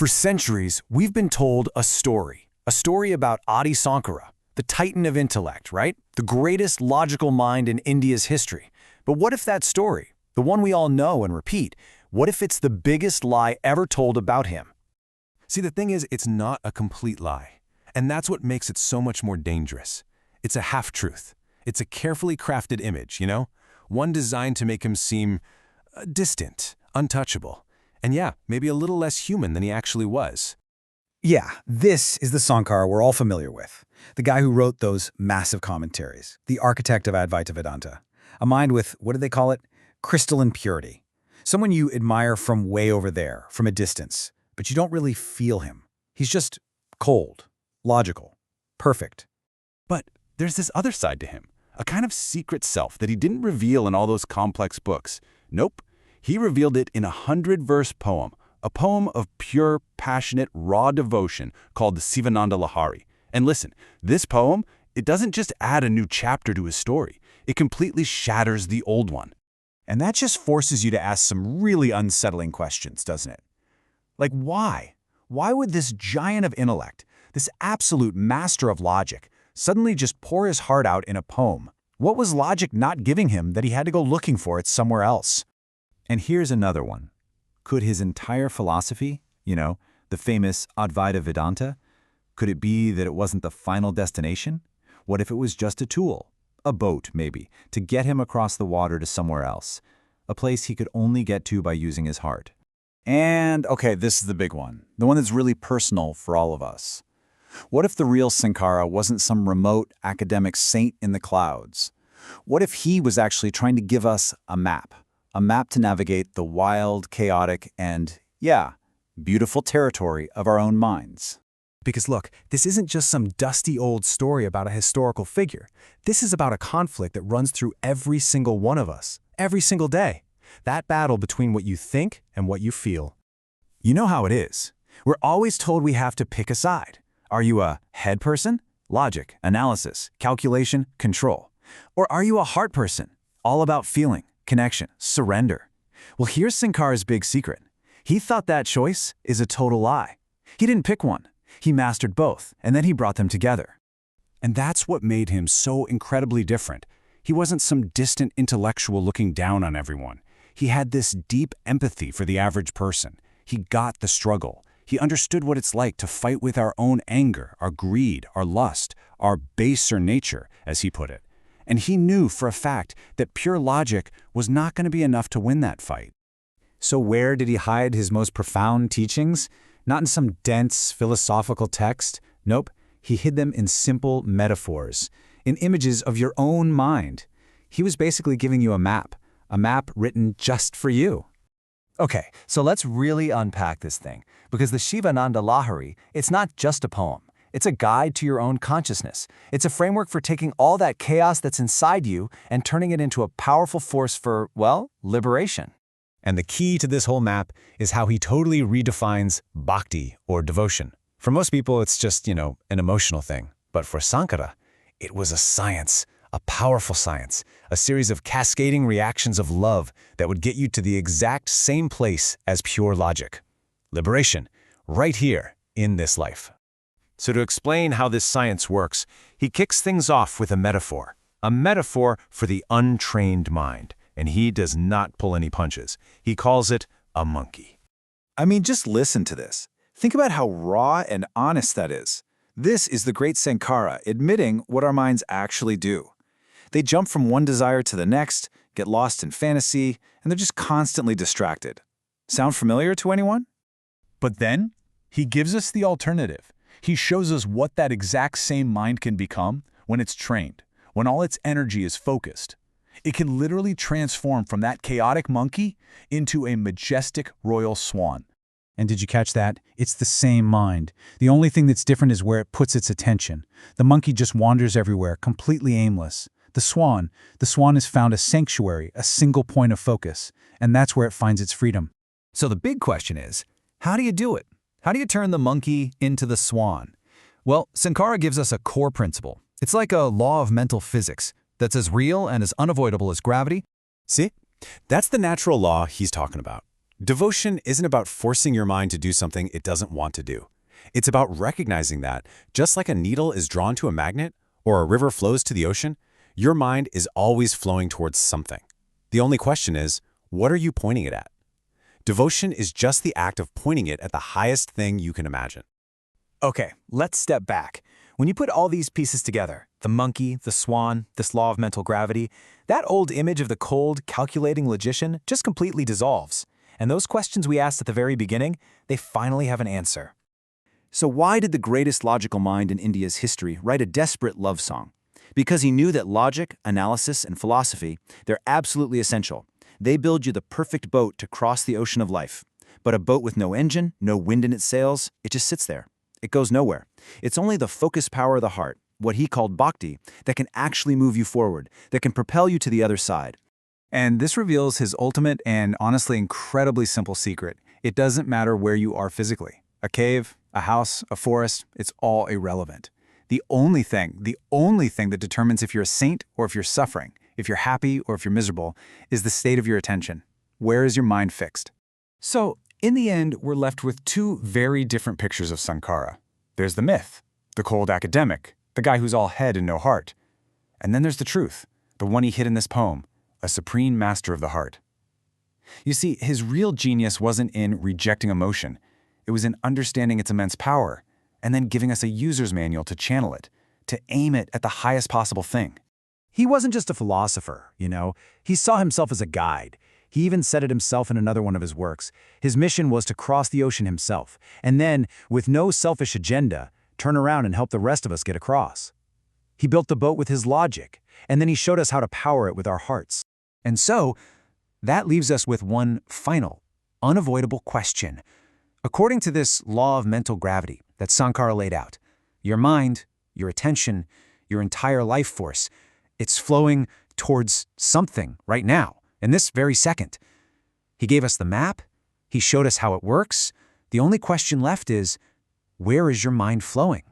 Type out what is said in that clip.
For centuries, we've been told a story about Adi Shankara, the titan of intellect, right? The greatest logical mind in India's history. But what if that story, the one we all know and repeat, what if it's the biggest lie ever told about him? See, the thing is, it's not a complete lie. And that's what makes it so much more dangerous. It's a half-truth. It's a carefully crafted image, one designed to make him seem distant, untouchable, and yeah, maybe a little less human than he actually was. Yeah, this is the Shankara we're all familiar with. The guy who wrote those massive commentaries. The architect of Advaita Vedanta. A mind with, what do they call it? Crystalline purity. Someone you admire from way over there, from a distance, but you don't really feel him. He's just cold, logical, perfect. But there's this other side to him, a kind of secret self that he didn't reveal in all those complex books. Nope, he revealed it in a 100-verse poem, a poem of pure, passionate, raw devotion called the Shivananda Lahari. And listen, this poem, it doesn't just add a new chapter to his story. It completely shatters the old one. And that just forces you to ask some really unsettling questions, doesn't it? Like, why? Why would this giant of intellect, this absolute master of logic, suddenly just pour his heart out in a poem? What was logic not giving him that he had to go looking for it somewhere else? And here's another one. Could his entire philosophy, the famous Advaita Vedanta, could it be that it wasn't the final destination? What if it was just a tool, a boat maybe, to get him across the water to somewhere else, a place he could only get to by using his heart? And, okay, this is the big one, the one that's really personal for all of us. What if the real Shankara wasn't some remote academic saint in the clouds? What if he was actually trying to give us a map to navigate the wild, chaotic, and, yeah, beautiful territory of our own minds? Because look, this isn't just some dusty old story about a historical figure. This is about a conflict that runs through every single one of us, every single day. That battle between what you think and what you feel. You know how it is. We're always told we have to pick a side. Are you a head person? Logic, analysis, calculation, control. Or are you a heart person? All about feeling, connection, surrender. Well, here's Shankara's big secret. He thought that choice is a total lie. He didn't pick one. He mastered both, and then he brought them together. And that's what made him so incredibly different. He wasn't some distant intellectual looking down on everyone. He had this deep empathy for the average person. He got the struggle. He understood what it's like to fight with our own anger, our greed, our lust, our baser nature, as he put it. And he knew for a fact that pure logic was not going to be enough to win that fight. So where did he hide his most profound teachings? Not in some dense philosophical text. Nope, he hid them in simple metaphors, in images of your own mind. He was basically giving you a map written just for you. Okay, so let's really unpack this thing, because the Shivananda Lahari, it's not just a poem. It's a guide to your own consciousness. It's a framework for taking all that chaos that's inside you and turning it into a powerful force for, well, liberation. And the key to this whole map is how he totally redefines bhakti, or devotion. For most people, it's just, an emotional thing. But for Shankara, it was a science, a powerful science, a series of cascading reactions of love that would get you to the exact same place as pure logic. Liberation, right here in this life. So to explain how this science works, he kicks things off with a metaphor for the untrained mind. And he does not pull any punches. He calls it a monkey. I mean, just listen to this. Think about how raw and honest that is. This is the great Shankara admitting what our minds actually do. They jump from one desire to the next, get lost in fantasy, and they're just constantly distracted. Sound familiar to anyone? But then, he gives us the alternative. He shows us what that exact same mind can become when it's trained, when all its energy is focused. It can literally transform from that chaotic monkey into a majestic royal swan. And did you catch that? It's the same mind. The only thing that's different is where it puts its attention. The monkey just wanders everywhere, completely aimless. The swan has found a sanctuary, a single point of focus, and that's where it finds its freedom. So the big question is, how do you do it? How do you turn the monkey into the swan? Well, Shankara gives us a core principle. It's like a law of mental physics that's as real and as unavoidable as gravity. See? That's the natural law he's talking about. Devotion isn't about forcing your mind to do something it doesn't want to do. It's about recognizing that, just like a needle is drawn to a magnet or a river flows to the ocean, your mind is always flowing towards something. The only question is, what are you pointing it at? Devotion is just the act of pointing it at the highest thing you can imagine. Okay, let's step back. When you put all these pieces together, the monkey, the swan, this law of mental gravity, that old image of the cold, calculating logician just completely dissolves. And those questions we asked at the very beginning, they finally have an answer. So why did the greatest logical mind in India's history write a desperate love song? Because he knew that logic, analysis, and philosophy, they're absolutely essential. They build you the perfect boat to cross the ocean of life. But a boat with no engine, no wind in its sails, it just sits there. It goes nowhere. It's only the focused power of the heart, what he called bhakti, that can actually move you forward, that can propel you to the other side. And this reveals his ultimate and honestly incredibly simple secret. It doesn't matter where you are physically. A cave, a house, a forest, it's all irrelevant. The only thing that determines if you're a saint or if you're suffering, if you're happy or if you're miserable, is the state of your attention. Where is your mind fixed? So, in the end, we're left with two very different pictures of Sankara. There's the myth, the cold academic, the guy who's all head and no heart. And then there's the truth, the one he hid in this poem, a supreme master of the heart. You see, his real genius wasn't in rejecting emotion. It was in understanding its immense power, and then giving us a user's manual to channel it, to aim it at the highest possible thing. He wasn't just a philosopher, He saw himself as a guide. He even said it himself in another one of his works. His mission was to cross the ocean himself, and then, with no selfish agenda, turn around and help the rest of us get across. He built the boat with his logic, and then he showed us how to power it with our hearts. And so, that leaves us with one final, unavoidable question. According to this law of mental gravity that Sankara laid out, your mind, your attention, your entire life force, it's flowing towards something right now, in this very second. He gave us the map, he showed us how it works. The only question left is, where is your mind flowing?